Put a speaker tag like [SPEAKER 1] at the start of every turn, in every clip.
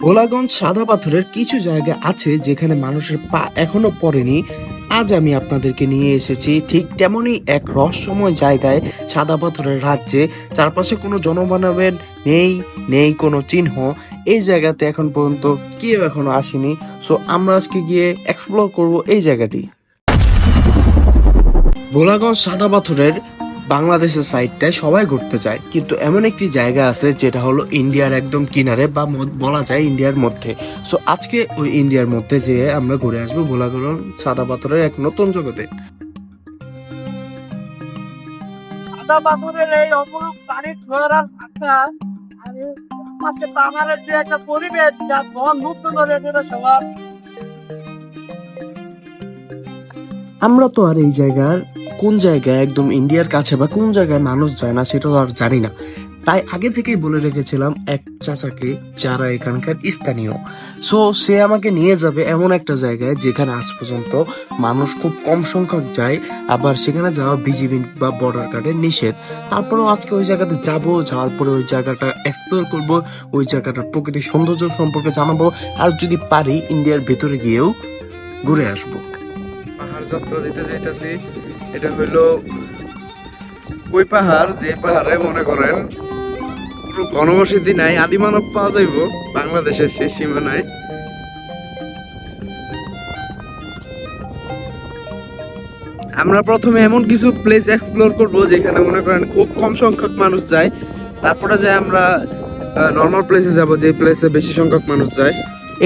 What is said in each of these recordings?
[SPEAKER 1] ভোলাগঞ্জ সাদা পাথরের কিছু জায়গা আছে যেখানে মানুষের পা এখনো পড়েনি। আজ আমি আপনাদেরকে নিয়ে এসেছি ঠিক তেমনই এক রহস্যময় জায়গায়, সাদা পাথরের রাজ্যে। চারপাশে কোনো জনমানবের নেই, নেই কোনো চিহ্ন। এই জায়গাতে এখন পর্যন্ত কেউ এখনো আসেনি। সো আমরা আজকে গিয়ে এক্সপ্লোর করব এই জায়গাটি। ভোলাগঞ্জ সাদা পাথরের বাংলাদেশের সাইডটায় সবাই ঘুরতে যায়, কিন্তু এমন একটি জায়গা আছে যেটা হলো ইন্ডিয়ার একদম কিনারে বা বলা যায় ইন্ডিয়ার মধ্যে। সো আজকে ওই ইন্ডিয়ার মধ্যে যেয়ে আমরা ঘুরে আসবো ভোলাগঞ্জ সাদা পাথরের এক নতুন জগতে।
[SPEAKER 2] সাদা পাথরের এই অপরূপ পানির ঝরার ভাষা আর এর পাশে পাহাড়ের যে একটা পরিবেশ যা মন মুগ্ধ করে দেবে সবার।
[SPEAKER 1] আমরা তো আর এই জায়গার কোন জায়গায় একদম ইন্ডিয়ার কাছে বা কোন জায়গায় মানুষ যায় না সেটা তো আর জানি না। তাই আগে থেকেই বলে রেখেছিলাম এক চাচাকে যারা এখানকার স্থানীয়। সো সে আমাকে নিয়ে যাবে এমন একটা জায়গায় যেখানে আজ পর্যন্ত মানুষ খুব কম সংখ্যক যায়, আবার সেখানে যাওয়া বিজিবি বা বর্ডার গার্ডের নিষেধ। তারপরেও আজকে ওই জায়গাতে যাব, যাওয়ার পরে ওই জায়গাটা এক্সপ্লোর করব, ওই জায়গাটার প্রকৃতির সৌন্দর্য সম্পর্কে জানাবো, আর যদি পারি ইন্ডিয়ার ভেতরে গিয়েও ঘুরে আসবো। পাহাড় যাত্রা দিতে যাইতাছি। এটা হইলো ওই পাহাড় যে পাহাড়ে মনে করেন কোনো ঘনবসতি নাই, আদিমানব পাওয়া যাইব বাংলাদেশের শেষ সীমানায়। আমরা প্রথমে এমন কিছু প্লেস এক্সপ্লোর করব যেখানে মনে করেন খুব কম সংখ্যক মানুষ যায়, তারপরে যে আমরা নর্মাল প্লেসে যাব যে প্লেসে বেশি সংখ্যক মানুষ যায়।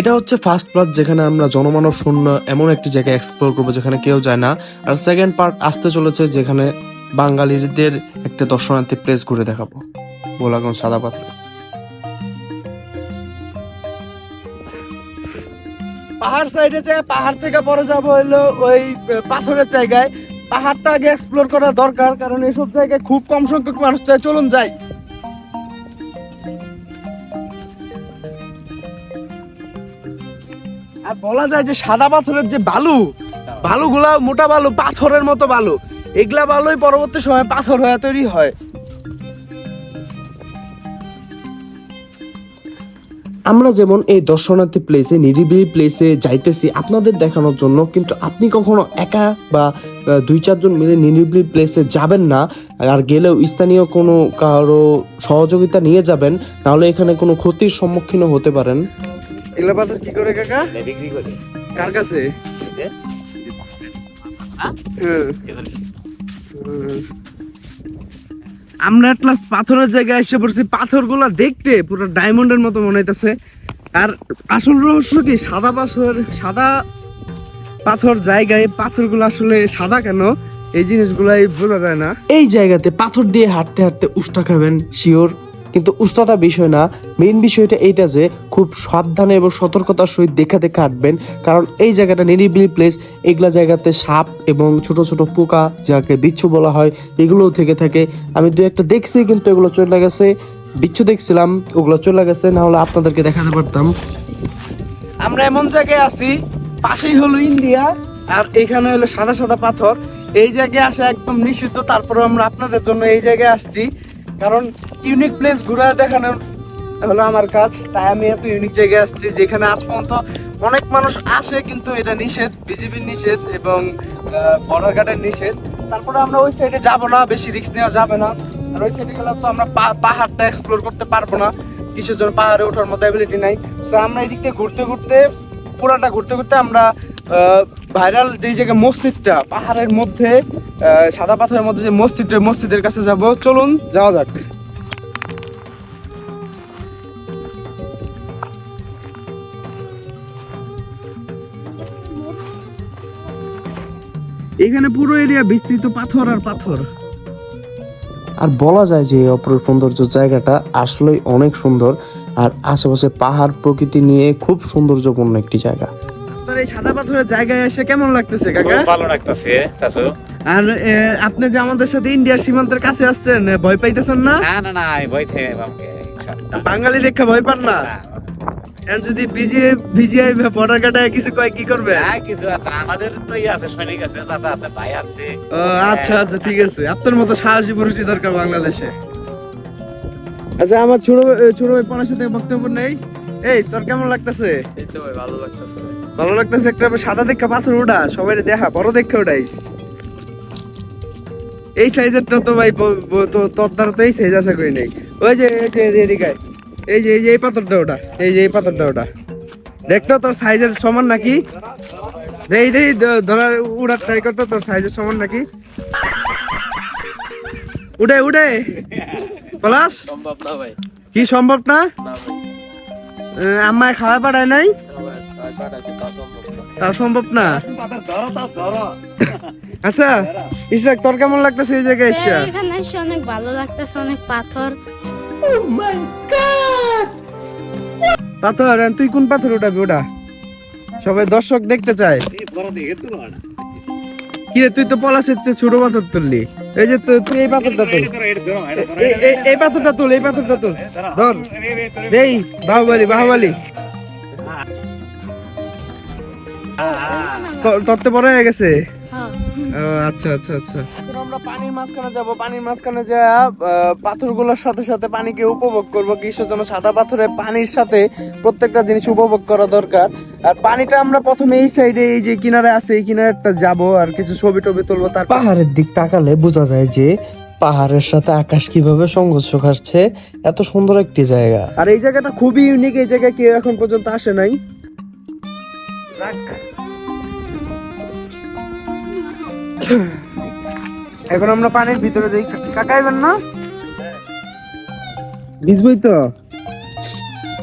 [SPEAKER 1] এটা হচ্ছে ফার্স্ট পার্ট যেখানে আমরা জনমানব শূন্য এমন একটি জায়গা এক্সপ্লোর করবো যেখানে কেউ যায় না। আর সেকেন্ড পার্ট আসতে চলেছে যেখানে বাঙালিদের একটা দর্শনার্থী প্লেস ঘুরে দেখাবো, ভোলাগঞ্জ সাদা পাথর।
[SPEAKER 2] পাহাড় সাইডে যে পাহাড় থেকে পরে যাব হইলো ওই পাথরের জায়গায়। পাহাড়টা আগে এক্সপ্লোর করা দরকার, কারণ এসব জায়গায় খুব কম সংখ্যক মানুষ চায়। চলুন যাই। আর বলা যায় যে সাদা পাথরের যে বালুগুলা মোটা বালু, পাথরের মতো বালু, এগুলা বালুই পরবর্তী সময় পাথর হয়ে তৈরি হয়।
[SPEAKER 1] আমরা যেমন এই দর্শনার্থী প্লেসে, নিরিবিলি প্লেসে যাইতেছি আপনাদের দেখানোর জন্য, কিন্তু আপনি কখনো একা বা 2-4 জন মিলে নিরিবিলি প্লেসে যাবেন না। আর গেলেও স্থানীয় কোনো কারো সহযোগিতা নিয়ে যাবেন, নাহলে এখানে কোনো ক্ষতির সম্মুখীন হতে পারেন।
[SPEAKER 2] এগুলা পাথর কি করে কাকা?
[SPEAKER 3] বিক্রি করে
[SPEAKER 2] কার কাছে? আমরা এট লাস্ট পাথরের জায়গায় এসে পড়ছি। পাথরগুলো দেখতে পুরো ডায়মন্ডের মতো মনে হইতেছে। আর আসল রহস্য কি, সাদা পাথর জায়গায় পাথরগুলো আসলে সাদা কেন, এই জিনিসগুলাই বোঝা যায় না।
[SPEAKER 1] এই জায়গাতে পাথর দিয়ে হাঁটতে হাঁটতে উষ্টা খাবেন শিওর, কিন্তু উষ্টাটা বিষয় না, মেইন বিষয়টা এইটা যে খুব সাবধানে এবং সতর্কতার সহিত দেখা দেখে হাঁটবেন। কারণ এই জায়গাটা নিরিবিলি প্লেস, এগুলা জায়গাতে সাপ এবং ছোট ছোট পোকা যাকে বিচ্ছু বলা হয় এগুলোও থেকে থাকে। আমি 2-1টা দেখছি, কিন্তু এগুলো চলে গেছে। বিচ্ছু দেখছিলাম, ওগুলো চলে গেছে, না হলে আপনাদেরকে দেখাতে পারতাম।
[SPEAKER 2] আমরা এমন জায়গায় আছি, পাশেই হলো ইন্ডিয়া, আর এখানে হলো সাদা সাদা পাথর। এই জায়গায় আসা একদম নিষিদ্ধ, তারপরে আমরা আপনাদের জন্য এই জায়গায় আসছি, কারণ ইউনিক প্লেস ঘুরে দেখানো হলো আমার কাজ। তাই আমি এত ইউনিক জায়গায় আসছি যেখানে আজ পর্যন্ত অনেক মানুষ আসে, কিন্তু এটা নিষেধ, বিজিবির নিষেধ এবং বর্ডার গার্ডের নিষেধ। তারপরে আমরা ওই সাইডে যাব না, বেশি রিস্ক নেওয়া যাবে না। আর ওই সাইডে গেলে তো আমরা পাহাড়টা এক্সপ্লোর করতে পারবো না, কিসের জন্য পাহাড়ে ওঠার মতো অ্যাবিলিটি নাই। সো আমরা এদিক থেকে পুরাটা ঘুরতে ঘুরতে আমরা ভাইরাল যেই জায়গায় মসজিদটা, পাহাড়ের মধ্যে সাদা পাথরের মধ্যে যে মসজিদটা, মসজিদের কাছে যাব। চলুন যাওয়া যাক। এখানে পুরো এরিয়া বিস্তৃত পাথর আর পাথর।
[SPEAKER 1] আর বলা যায় যে এই অপরূপ সৌন্দর্য জায়গাটা আসলেই অনেক সুন্দর, আর আশেপাশে পাহাড় প্রকৃতি নিয়ে খুব সৌন্দর্যপূর্ণ একটি জায়গা।
[SPEAKER 2] আপনার এই সাদা পাথরের জায়গায় এসে কেমন লাগতেছে কাকা?
[SPEAKER 3] ভালো লাগতেছে চাচু।
[SPEAKER 2] আর আপনি যে আমাদের সাথে ইন্ডিয়ার সীমান্তের কাছে আসছেন, ভয় পাইতেছেন না?
[SPEAKER 3] না না না, আমি ভয় থেকে
[SPEAKER 2] বাঙালি দেখে ভয় পান না? এখন যদি ভিজিআই বর্ডার কাটায় কিছু কয় কি করবে?
[SPEAKER 3] কিছু আমাদের তো আছে, সৈনিক আছে, চাচা আছে, ভাই আছে।
[SPEAKER 2] আচ্ছা আচ্ছা, ঠিক আছে। আপনার মতো সাহসী পুরুষই দরকার বাংলাদেশে। আচ্ছা, আমার ছোট ভাই পড়ার সাথে বক্তব্য নেই। এই তোর কেমন লাগতেছে?
[SPEAKER 4] এই তো ভাই ভালো লাগতেছে ভাই।
[SPEAKER 2] ভালো লাগতেছে। একটা সাদা দেখা পাথর ওটা সবাই দেখা, বড় দেখা ওটাইস। এই সাইজেরটা তো ভাই তোর দ্বারা তো এই সাইজ আশা করি নাই। ওই যে এদিকে এই যে এই পাথরটা ওটা, এই পাথরটা ওটা দেখতো তোর সাইজের সমান নাকি? দেই ধরার উড়ার ট্রাই করতো, তোর সাইজের সমান নাকি? উড়ে পলাশ
[SPEAKER 4] সম্ভব না ভাই।
[SPEAKER 2] কি সম্ভব না?
[SPEAKER 4] না ভাই।
[SPEAKER 2] আমায় খাওয়া পাঠায় নাই,
[SPEAKER 4] না ভাই, তাই পাঠাইছে, তা সম্ভব না।
[SPEAKER 2] তার সম্ভব না। আচ্ছা ইশরাক, তোর কেমন লাগতেছে এই জায়গায় এসে?
[SPEAKER 5] এখানে এসে অনেক ভালো লাগতেছে, অনেক পাথর।
[SPEAKER 2] পাথর, আর তুই কোন পাথর উঠাবি? ওটা সবাই দর্শক দেখতে চায়। কিরে তুই তো পলাশের চেয়ে ছোট পাথর তুললি। এই যে তুই এই পাথরটা তুল, এই পাথরটা তুল, এই পাথরটা তুল, ধর। এই বাহুবলী তোর তো বড় হয়ে গেছে।
[SPEAKER 5] হ্যাঁ।
[SPEAKER 2] ও আচ্ছা। আমরা পানির মাঝখানে যাব, পানির মাঝখানে যা পাথরগুলোর সাথে সাথে পানিকে উপভোগ করব। কিসের জন্য? সাদা পাথরে পানির সাথে প্রত্যেকটা জিনিস উপভোগ করা দরকার। আর পানিটা আমরা প্রথমে এই সাইডে, এই যে কিনারে আছে, এই কিনারটা যাব আর কিছু ছবি টবি তুলবো। তার
[SPEAKER 1] পাহাড়ের দিক তাকালে বোঝা যায় যে পাহাড়ের সাথে আকাশ কিভাবে সংঘর্ষ খাচ্ছে। এত সুন্দর একটি জায়গা।
[SPEAKER 2] আর এই জায়গাটা খুবই ইউনিক, এই জায়গায় কেউ এখন পর্যন্ত আসে নাই। এখন আমরা পানির ভিতরে যাই। কাকাইবেন না? ভিজবই তো।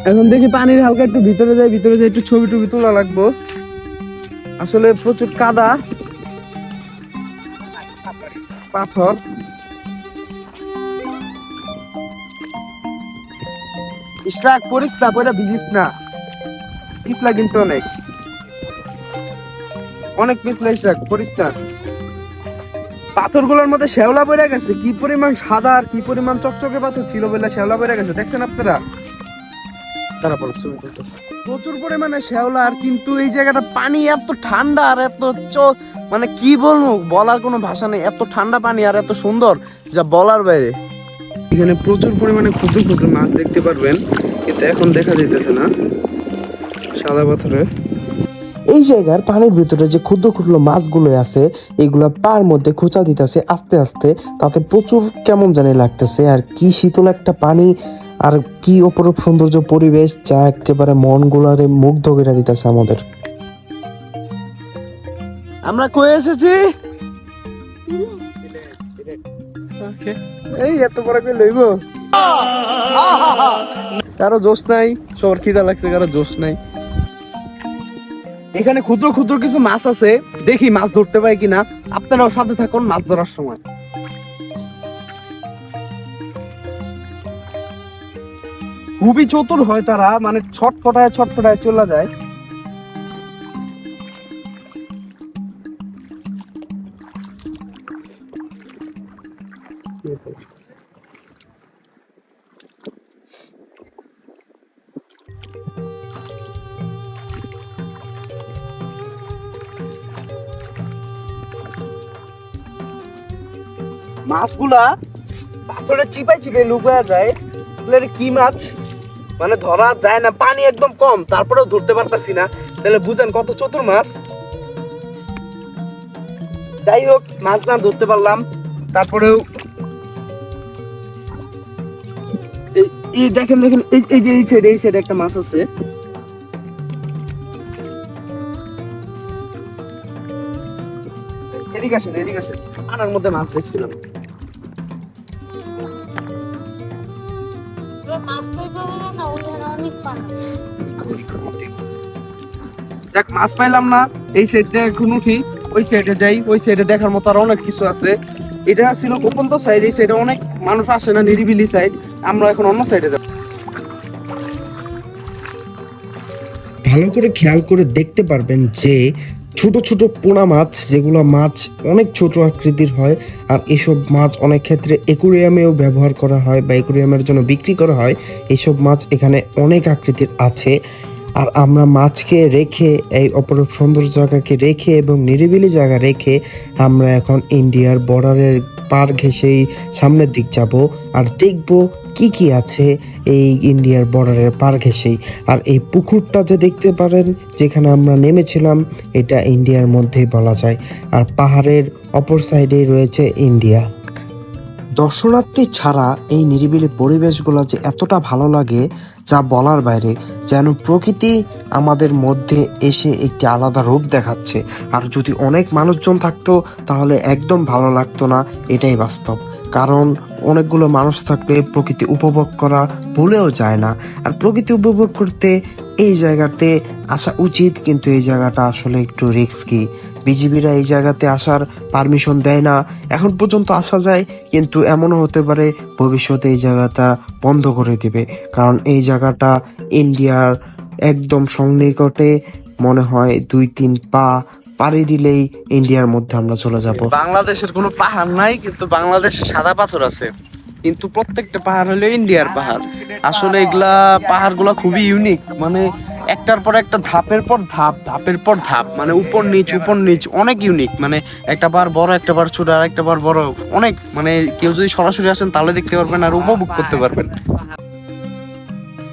[SPEAKER 2] এখন দেখি পানির হালকা একটু ভিতরে যাই একটু ছবি টবি তোলা লাগবো। আসলে প্রচুর কাদা, পাথর। ইশরাক করিস না, পরে ভিজিস না। পিছলা কিন্তু অনেক পিছলা। ইশরাক করিস না। পাথরগুলোর মধ্যে শ্যাওলা পড়ে গেছে। কি পরিমাণ সাদা আর কি পরিমাণ চকচকে পাথর ছিল বলে শ্যাওলা পড়ে গেছে, দেখছেন আপনারা? প্রচুর পরিমাণে শ্যাওলা। আর কিন্তু এই জায়গাটা পানি এত ঠান্ডা আর এত মানে কি বলবো, বলার কোনো ভাষা নেই। এত ঠান্ডা পানি আর এত সুন্দর, যা বলার বাইরে। এখানে প্রচুর পরিমাণে ক্ষুদ্র ক্ষুদ্র মাছ দেখতে পারবেন, কিন্তু এখন দেখা যাইতেছে না। সাদা পাথরের
[SPEAKER 1] এই জায়গার পানির ভিতরে যে ক্ষুদ্র ক্ষুদ্র মাছগুলো আছে, এগুলা পার মধ্যে খোঁচা দিতেছে আস্তে আস্তে। তাতে প্রচুর কেমন জানি লাগতেছে। আর কি শীতল একটা পানি, আর কি অপরূপ সৌন্দর্য পরিবেশ, যা একেবারে মন গুলারে মুগ্ধ করে দিতেছে আমাদের।
[SPEAKER 2] আমরা কই এসেছি? এই এত বড় করে লইব? কারো জোশ নাই, সবার খিদা লাগছে, কারো জোশ নাই। এখানে ক্ষুদ্র ক্ষুদ্র কিছু মাছ আছে, দেখি মাছ ধরতে পাই কিনা। আপনারাও সাথে থাকুন মাছ ধরার সময়। খুবই চতুর হয় তারা, মানে ছটফটায় চলে যায়। মাছগুলা পাথরে চিপাই লুকায়া যায়। তাহলে কি মাছ মানে ধরা যায় না, পানি একদম কম, তারপরেও ধরতে পারতাছি না। তাহলে বুঝেন কত চতুর মাছ। যাই হোক, মাছ না ধরতে পারলাম, তারপরেও এই দেখেন এই যে এই সাইডে একটা মাছ আছে। এদিকে আসেন আনার মধ্যে মাছ দেখছিলাম। যাক, মাছ পাইলাম না। এই সাইড দিয়ে এখন উঠি, ওই সাইডে যাই। ওই সাইডে দেখার মতো আর অনেক কিছু আছে। এটা ছিল গোপন্ত সাইড, এই সাইডে অনেক মানুষ আসে না, নিরিবিলি সাইড। আমরা এখন অন্য সাইডে যাব।
[SPEAKER 1] ভালো করে খেয়াল করে দেখতে পারবেন যে ছোট ছোট পোনা মাছ, যেগুলো মাছ অনেক ছোট আকৃতির হয়। আর এসব মাছ অনেক ক্ষেত্রে অ্যাকুরিয়ামেও ব্যবহার করা হয় বা অ্যাকুরিয়ামের জন্য বিক্রি করা হয়। এইসব মাছ এখানে অনেক আকৃতির আছে। আর আমরা মাছকে রেখে এই অপরূপ সুন্দর জায়গাকে রেখে এবং নিরিবিলি জায়গা রেখে আমরা এখন ইন্ডিয়ার বর্ডারের পার ঘেঁষেই সামনের দিক যাব আর দেখব কি কি আছে এই ইন্ডিয়ার বর্ডারের পার ঘেঁষেই। আর এই পুকুরটা যে দেখতে পারেন যেখানে আমরা নেমেছিলাম, এটা ইন্ডিয়ার মধ্যেই বলা যায়। আর পাহাড়ের অপর সাইডেই রয়েছে ইন্ডিয়া। দর্শনার্থী ছাড়া এই নিরিবিলি পরিবেশগুলো যে এতটা ভালো লাগে যা বলার বাইরে, যেন প্রকৃতি আমাদের মধ্যে এসে একটি আলাদা রূপ দেখাচ্ছে। আর যদি অনেক মানুষজন থাকতো তাহলে একদম ভালো লাগতো না, এটাই বাস্তব। কারণ অনেকগুলো মানুষ থাকলে প্রকৃতি উপভোগ করা ভুলেও যায় না। আর প্রকৃতি উপভোগ করতে এই জায়গাতে আসা উচিত, কিন্তু এই জায়গাটা আসলে একটু রিস্কি। বিজিবিরা এই জায়গাতে আসার পারমিশন দেয় না, এখন পর্যন্ত আসা যায়, কিন্তু এমনও হতে পারে ভবিষ্যতে এই জায়গাটা বন্ধ করে দিবে। কারণ এই জায়গাটা ইন্ডিয়ার একদম সন্নিকটে, মনে হয় 2-3 পা পাড়ি দিলেই ইন্ডিয়ার মধ্যে আমরা চলে যাব।
[SPEAKER 2] বাংলাদেশের কোনো পাহাড় নাই, কিন্তু বাংলাদেশে সাদা পাথর আছে, কিন্তু প্রত্যেকটা পাহাড় হলো ইন্ডিয়ার পাহাড়। আসলে এগুলা পাহাড়গুলা খুবই ইউনিক, মানে একটার পর একটা ধাপের পর ধাপ, ধাপের পর ধাপ, মানে উপর নিচ অনেক ইউনিক। মানে একটা বার বড়, একটা বার ছোট, আর একটা বার বড়, অনেক, মানে কেউ যদি সরাসরি আসেন তাহলে দেখতে পারবেন আর উপভোগ করতে পারবেন।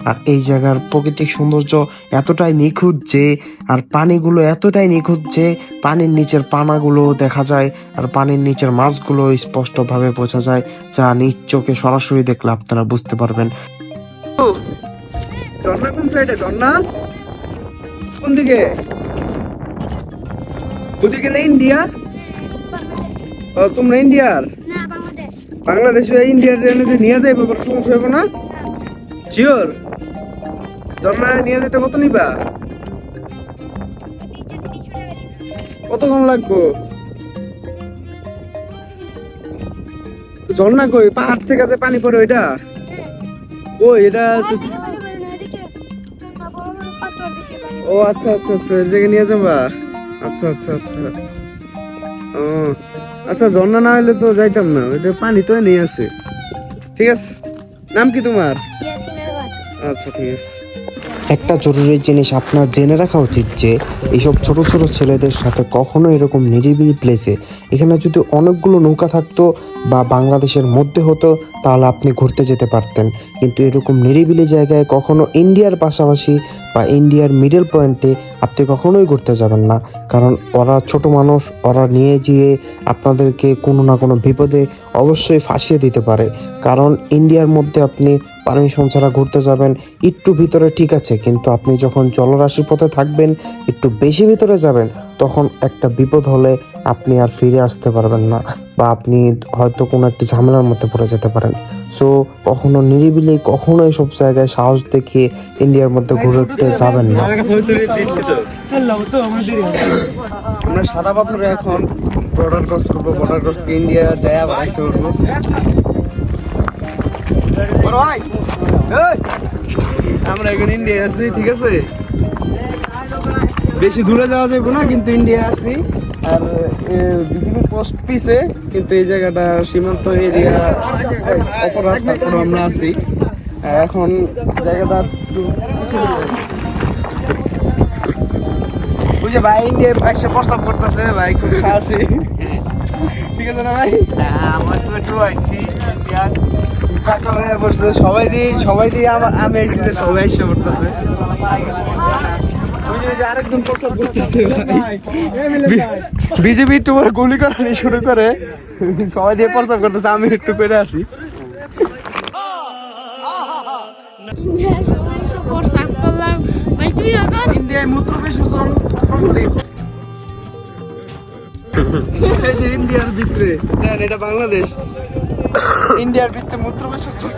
[SPEAKER 1] আর এই জায়গার প্রাকৃতিক সৌন্দর্য এতটাই নিখুঁত যে, আর পানিগুলো এতটাই নিখুঁত যে পানির নিচের পানাগুলো দেখা যায়, আর পানির নিচের মাছগুলো স্পষ্টভাবে বোঝা যায়, যা নিজ চোখে সরাসরি দেখলে আপনারা বুঝতে পারবেন।
[SPEAKER 2] ঝর্ণা কোন সাইডে? ঝর্ণা কোন দিকে? ওদিকে না ইন্ডিয়া? ও তোমরা ইন্ডিয়ার?
[SPEAKER 5] না, বাংলাদেশ।
[SPEAKER 2] বাংলাদেশ হয়ে ইন্ডিয়ার ট্রেনে যে নিয়ে যাইবো, কোনো সমস্যা হবে না? শিওর? ঝর্ণা নিয়ে যেতে কত নিবা? কতক্ষণ লাগবো? ঝর্ণা কই? পাহাড় থেকে যে পানি পড়ে ওইটা? ওই এটা তো, ও আচ্ছা আচ্ছা আচ্ছা, এর জায়গায় নিয়ে যাবা? আচ্ছা আচ্ছা আচ্ছা, ও আচ্ছা, ঝর্ণা না হলে তো যাইতাম না, ওইটা পানি তো নিয়ে আছে। ঠিক আছে, নাম কি তোমার? আচ্ছা ঠিক আছে।
[SPEAKER 1] একটা জরুরি জিনিস আপনার জেনে রাখা উচিত যে এইসব ছোট ছোট ছেলেদের সাথে কখনো এরকম নিরিবিলি প্লেসে, এখানে যদি অনেকগুলো নৌকা থাকতো বা বাংলাদেশের মধ্যে হতো তাহলে আপনি ঘুরতে যেতে পারতেন, কিন্তু এরকম নিরিবিলি জায়গায় কখনো ইন্ডিয়ার পাশাপাশি বা ইন্ডিয়ার মিডল পয়েন্টে আপনি কখনোই ঘুরতে যাবেন না। কারণ ওরা ছোট মানুষ, ওরা নিয়ে গিয়ে আপনাদেরকে কোনো না কোনো বিপদে অবশ্যই ফাঁসিয়ে দিতে পারে। কারণ ইন্ডিয়ার মধ্যে আপনি পারমিশন ছাড়া ঘুরতে যাবেন একটু ভিতরে ঠিক আছে, কিন্তু আপনি যখন জলরাশির পথে থাকবেন, একটু বেশি ভিতরে যাবেন, তখন একটা বিপদ হলে আপনি আর ফিরে আসতে পারবেন না, বা আপনি হয়তো কোনো একটা ঝামেলার মধ্যে পড়ে যেতে পারেন। সো কখনো নিরিবিলি, কখনো এইসব জায়গায় সাহস দেখিয়ে ইন্ডিয়ার মধ্যে ঘুরতে যাবেন না।
[SPEAKER 2] আমরা সাদা পাথরে এখন বর্ডার ক্রস করবো, বর্ডার ক্রস ইন্ডিয়া যায় আবার এসে উঠবো। আমরা এখন ইন্ডিয়া আছি, ঠিক আছে, বেশি দূরে যাওয়া যাবে না, কিন্তু ইন্ডিয়া আছি। আর বিজিবি পোস্ট পিছে, কিন্তু এই জায়গাটা সীমান্ত এরিয়া অপরাধ, তারপর আমরা আছি এখন জায়গাটা একটু বুঝে ভাই। ইন্ডিয়া এসে প্রস্তাব করতেছে ভাই, খুব সাহসী, ঠিক আছে না ভাই?
[SPEAKER 3] আমার তো একটু আইছি
[SPEAKER 2] সবাই দিয়ে আমি আইছি, সবাই এসে পড়তেছে। আরেকজন প্রস্তাব করতেছে ভাই, বিজেপি একটু পরে গুলি করানি শুরু করে, সবাই দিয়ে প্রস্তাব করতেছে, আমি একটু করে আসি। ইন্ডিয়ায় মূত্র বিসর্জন কমপ্লিট। ইন্ডিয়ার ভিতরে দেন, এটা বাংলাদেশ, ইন্ডিয়ার ভিতরে মূত্র বিসর্জন।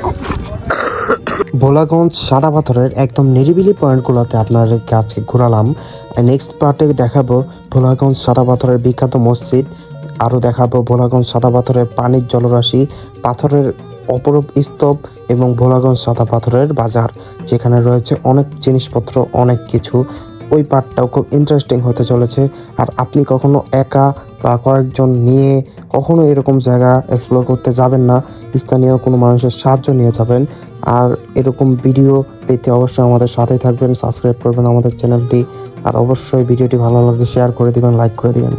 [SPEAKER 1] ভোলাগঞ্জ সাদা পাথরের একদম নিরিবিলি পয়েন্টগুলোতে আপনাদেরকে আজকে ঘোরালাম। নেক্সট পার্টে দেখাবো ভোলাগঞ্জ সাদা পাথরের বিখ্যাত মসজিদ, আরও দেখাবো ভোলাগঞ্জ সাদা পাথরের পানির জলরাশি, পাথরের অপরূপ স্তূপ এবং ভোলাগঞ্জ সাদা পাথরের বাজার, যেখানে রয়েছে অনেক জিনিসপত্র, অনেক কিছু। ওই পার্টটাও খুব ইন্টারেস্টিং হতে চলেছে। আর আপনি কখনো একা বা কয়েকজন নিয়ে কখনো এরকম জায়গা এক্সপ্লোর করতে যাবেন না। স্থানীয় কোনো মানুষের সাহায্য নিয়ে যাবেন। আর এরকম ভিডিও পেতে অবশ্যই আমাদের সাথেই থাকবেন, সাবস্ক্রাইব করবেন আমাদের চ্যানেলটি, আর অবশ্যই ভিডিওটি ভালো লাগলে শেয়ার করে দিবেন, লাইক করে দিবেন।